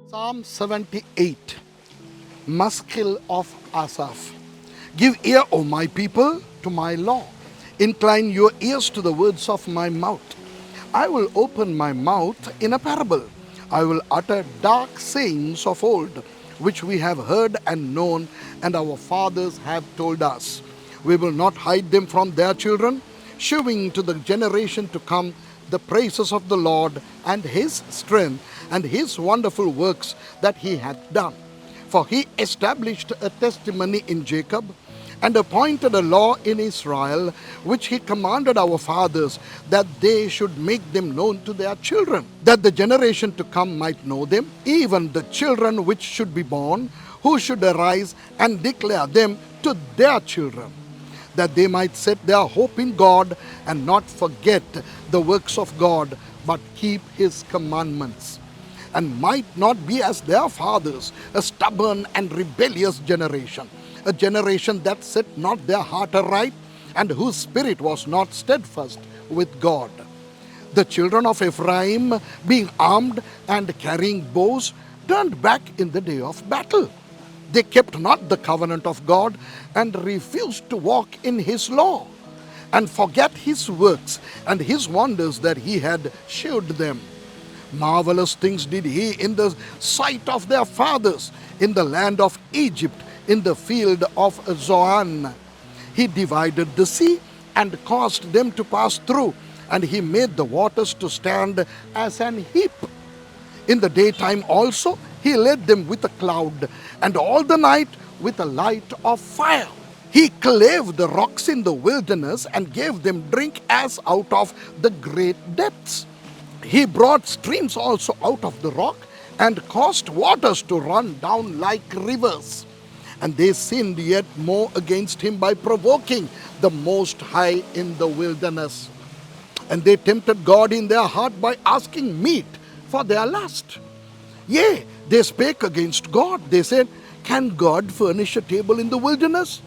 Psalm 78, Maskil of Asaph. Give ear, O my people, to my law. Incline your ears to the words of my mouth. I will open my mouth in a parable. I will utter dark sayings of old, which we have heard and known, and our fathers have told us. We will not hide them from their children, shewing to the generation to come the praises of the Lord and his strength and his wonderful works that he hath done. For he established a testimony in Jacob and appointed a law in Israel, which he commanded our fathers, that they should make them known to their children, that the generation to come might know them, even the children which should be born, who should arise and declare them to their children, that they might set their hope in God and not forget the works of God, but keep his commandments, and might not be as their fathers, a stubborn and rebellious generation, a generation that set not their heart aright, and whose spirit was not steadfast with God. The children of Ephraim, being armed and carrying bows, turned back in the day of battle. They kept not the covenant of God, and refused to walk in his law, and forget his works and his wonders that he had shewed them. Marvelous things did he in the sight of their fathers, in the land of Egypt, in the field of Zoan. He divided the sea and caused them to pass through, and he made the waters to stand as an heap. In the daytime also he led them with a cloud, and all the night with a light of fire. He clave the rocks in the wilderness and gave them drink as out of the great depths. He brought streams also out of the rock, and caused waters to run down like rivers. And they sinned yet more against him by provoking the Most High in the wilderness. And they tempted God in their heart by asking meat for their lust. Yea, they spake against God. They said, Can God furnish a table in the wilderness?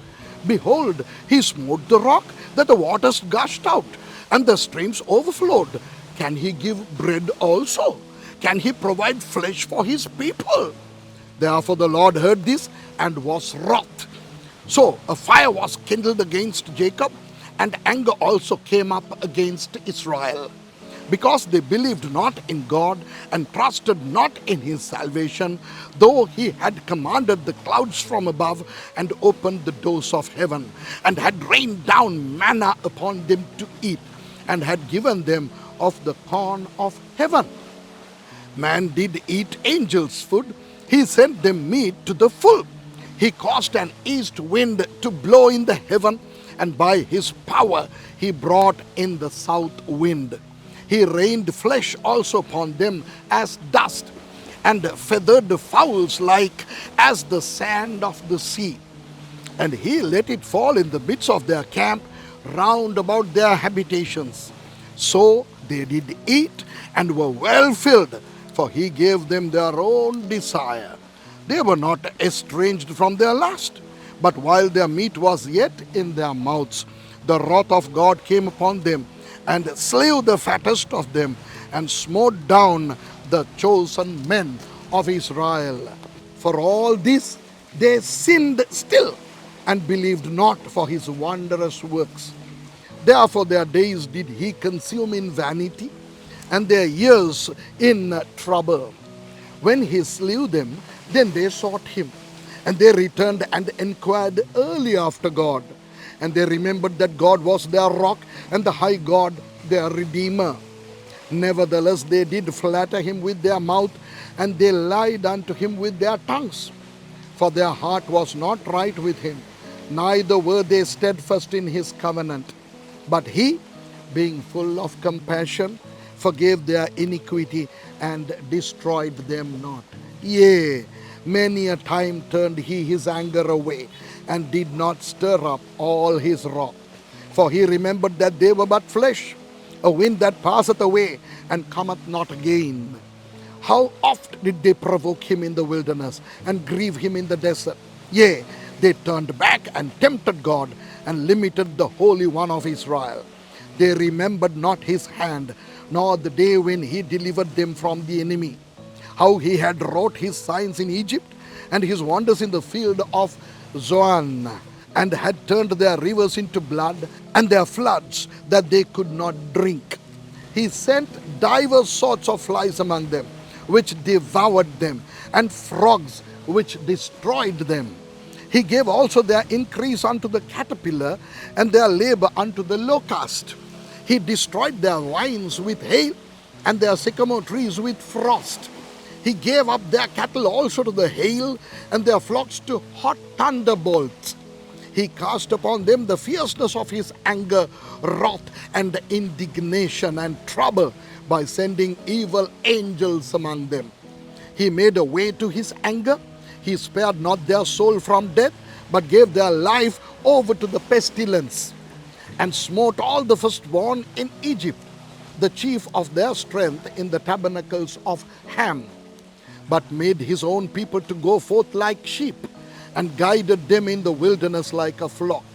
Behold, he smote the rock, that the waters gushed out, and the streams overflowed. Can he give bread also? Can he provide flesh for his people? Therefore the Lord heard this and was wroth. So a fire was kindled against Jacob, and anger also came up against Israel, because they believed not in God and trusted not in his salvation, though he had commanded the clouds from above and opened the doors of heaven, and had rained down manna upon them to eat, and had given them of the corn of heaven. Man did eat angels' food. He sent them meat to the full. He caused an east wind to blow in the heaven, and by his power he brought in the south wind. He rained flesh also upon them as dust, and feathered the fowls like as the sand of the sea. And he let it fall in the midst of their camp round about their habitations. So they did eat and were well filled, for he gave them their own desire. They were not estranged from their lust, but while their meat was yet in their mouths, the wrath of God came upon them, and slew the fattest of them, and smote down the chosen men of Israel. For all this they sinned still, and believed not for his wondrous works. Therefore their days did he consume in vanity, and their years in trouble. When he slew them, then they sought him, and they returned and inquired early after God. And they remembered that God was their rock, and the high God their Redeemer. Nevertheless they did flatter him with their mouth, and they lied unto him with their tongues. For their heart was not right with him, neither were they steadfast in his covenant. But he, being full of compassion, forgave their iniquity, and destroyed them not. Yea, many a time turned he his anger away, and did not stir up all his wrath. For he remembered that they were but flesh, a wind that passeth away, and cometh not again. How oft did they provoke him in the wilderness, and grieve him in the desert? Yea, they turned back and tempted God, and limited the Holy One of Israel. They remembered not his hand, nor the day when he delivered them from the enemy. how he had wrought his signs in Egypt and his wonders in the field of Zoan, and had turned their rivers into blood and their floods that they could not drink. He sent divers sorts of flies among them, which devoured them, and frogs which destroyed them. He gave also their increase unto the caterpillar, and their labor unto the locust. He destroyed their vines with hail, and their sycamore trees with frost. He gave up their cattle also to the hail, and their flocks to hot thunderbolts. He cast upon them the fierceness of his anger, wrath, and indignation, and trouble, by sending evil angels among them. He made a way to his anger. He spared not their soul from death, but gave their life over to the pestilence, and smote all the firstborn in Egypt, the chief of their strength in the tabernacles of Ham, but made his own people to go forth like sheep, and guided them in the wilderness like a flock.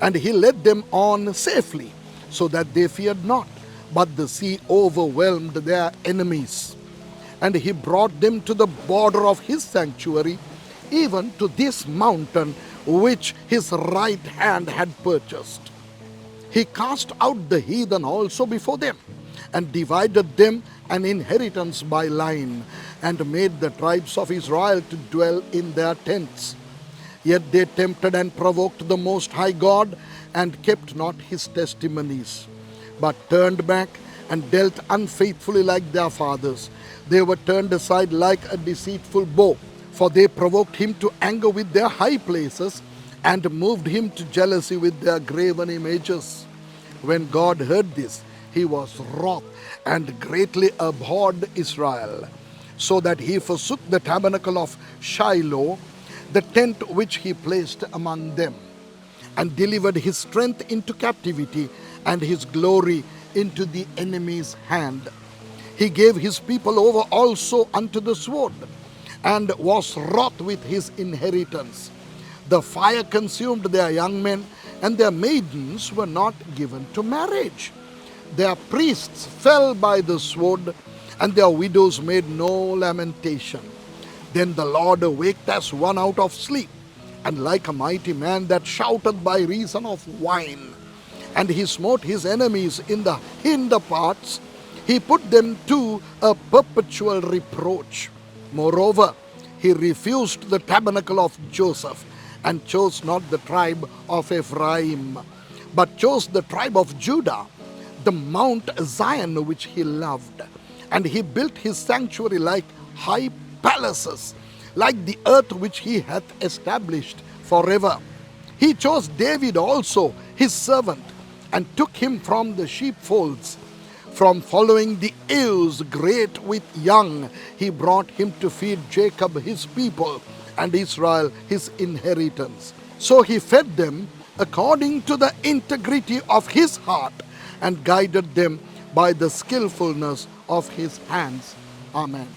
And he led them on safely, so that they feared not, but the sea overwhelmed their enemies. And he brought them to the border of his sanctuary, even to this mountain which his right hand had purchased. He cast out the heathen also before them, and divided them an inheritance by line, and made the tribes of Israel to dwell in their tents. Yet they tempted and provoked the Most High God, and kept not his testimonies, but turned back and dealt unfaithfully like their fathers. They were turned aside like a deceitful bow, for they provoked him to anger with their high places, and moved him to jealousy with their graven images. When God heard this, he was wroth, and greatly abhorred Israel, so that he forsook the tabernacle of Shiloh, the tent which he placed among them, and delivered his strength into captivity, and his glory into the enemy's hand. He gave his people over also unto the sword, and was wroth with his inheritance. The fire consumed their young men, and their maidens were not given to marriage. Their priests fell by the sword, and their widows made no lamentation. Then the Lord awaked as one out of sleep, and like a mighty man that shouteth by reason of wine. And he smote his enemies in the hinder parts. He put them to a perpetual reproach. Moreover, he refused the tabernacle of Joseph, and chose not the tribe of Ephraim, but chose the tribe of Judah, the Mount Zion which he loved. And he built his sanctuary like high palaces, like the earth which he hath established forever. He chose David also, his servant, and took him from the sheepfolds. From following the ewes great with young, he brought him to feed Jacob his people, and Israel his inheritance. So he fed them according to the integrity of his heart, and guided them by the skillfulness of his hands. Amen.